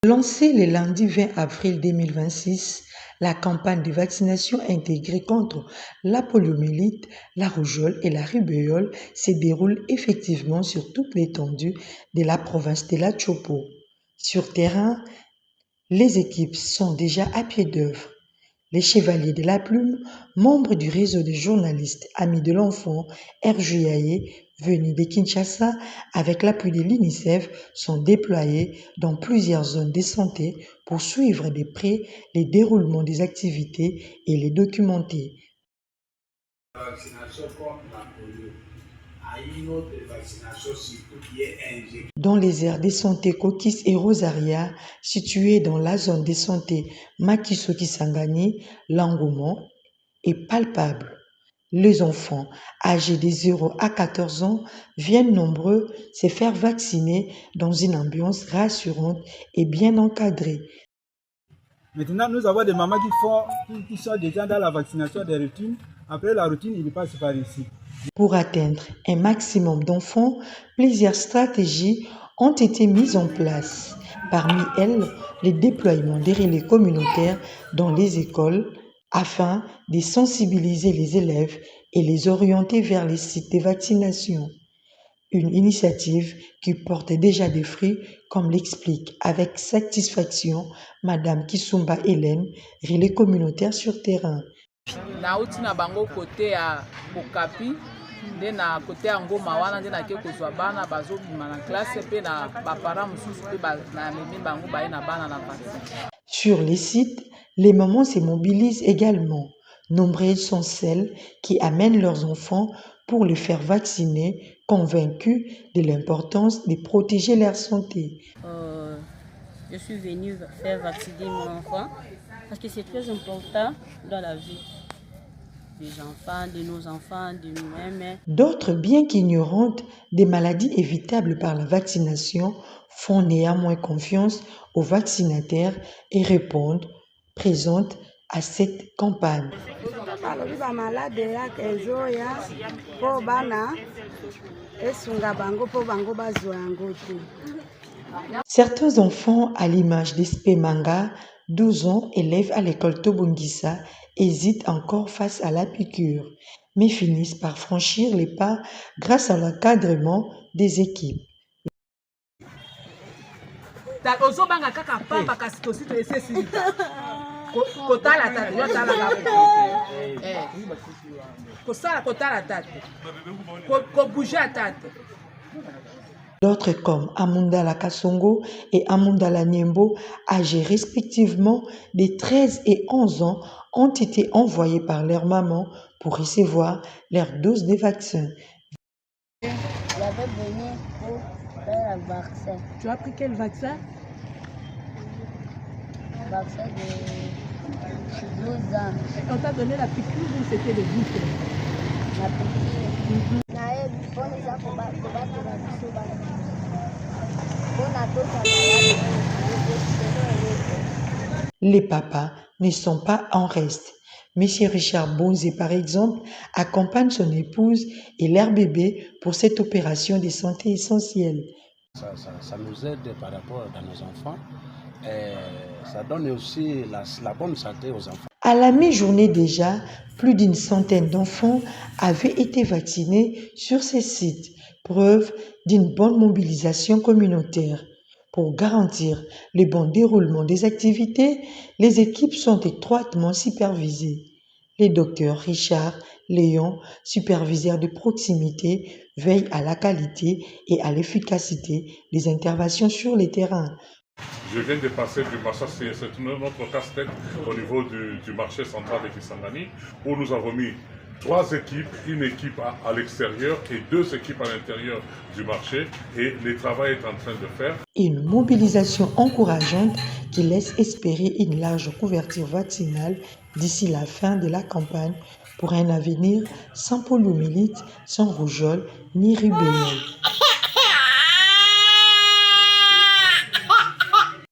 Lancée le lundi 20 avril 2026, la campagne de vaccination intégrée contre la poliomyélite, la rougeole et la rubéole se déroule effectivement sur toute l'étendue de la province de la Chopo. Sur terrain, les équipes sont déjà à pied d'œuvre. Les Chevaliers de la Plume, membres du réseau des journalistes Amis de l'Enfant, RJAE, venus de Kinshasa avec l'appui de l'UNICEF, sont déployés dans plusieurs zones de santé pour suivre de près les déroulements des activités et les documenter. Dans les aires de santé Kokis et Rosaria, situées dans la zone de santé Makiso-Kisangani, l'engouement est palpable. Les enfants âgés de 0 à 14 ans viennent nombreux se faire vacciner dans une ambiance rassurante et bien encadrée. Maintenant, nous avons des mamans qui sont déjà dans la vaccination des routines. Après la routine, ils passent par ici. Pour atteindre un maximum d'enfants, plusieurs stratégies ont été mises en place. Parmi elles, le déploiement des relais communautaires dans les écoles afin de sensibiliser les élèves et les orienter vers les sites de vaccination. Une initiative qui porte déjà des fruits, comme l'explique avec satisfaction Madame Kisumba Hélène, relais communautaire sur terrain. Na bango côté ya Bokapi nde na côté ya Ngoma wana nde na ke kozwa bana bazobima na classe pe na bapara mosusu pe na memi bango baye na bana na vaccin. Sur les sites, les mamans se mobilisent également. Nombreuses sont celles qui amènent leurs enfants pour les faire vacciner, convaincus de l'importance de protéger leur santé. Je suis venue faire vacciner mon enfant parce que c'est très important dans la vie des enfants, de nos enfants, de nous-mêmes. D'autres, bien qu'ignorantes des maladies évitables par la vaccination, font néanmoins confiance aux vaccinateurs et répondent présentes à cette campagne. Certains enfants, à l'image d'Espé Manga, 12 ans, élève à l'école Tobungisa, hésitent encore face à la piqûre, mais finissent par franchir les pas grâce à l'encadrement des équipes. D'autres comme Amundala Kasongo et Amundala Niembo, âgés respectivement de 13 et 11 ans, ont été envoyés par leur maman pour recevoir leur dose de vaccin. J'avais venu pour faire un vaccin. Tu as pris quel vaccin? Vaccin de 12 ans. On t'a donné la piqûre ou c'était le goutte? La piqûre. Les papas ne sont pas en reste. Monsieur Richard Bonzé, par exemple, accompagne son épouse et leur bébé pour cette opération de santé essentielle. Ça nous aide par rapport à nos enfants et ça donne aussi la bonne santé aux enfants. À la mi-journée déjà, plus d'une centaine d'enfants avaient été vaccinés sur ces sites, preuve d'une bonne mobilisation communautaire. Pour garantir le bon déroulement des activités, les équipes sont étroitement supervisées. Les docteurs Richard, Léon, superviseurs de proximité, veillent à la qualité et à l'efficacité des interventions sur les terrains. Je viens de passer du marché, c'est notre casse-tête au niveau du marché central de Kisangani, où nous avons mis 3 équipes, une équipe à l'extérieur et 2 équipes à l'intérieur du marché, et le travail est en train de faire. Une mobilisation encourageante qui laisse espérer une large couverture vaccinale d'ici la fin de la campagne pour un avenir sans poliomyélite, sans rougeole ni rubéole.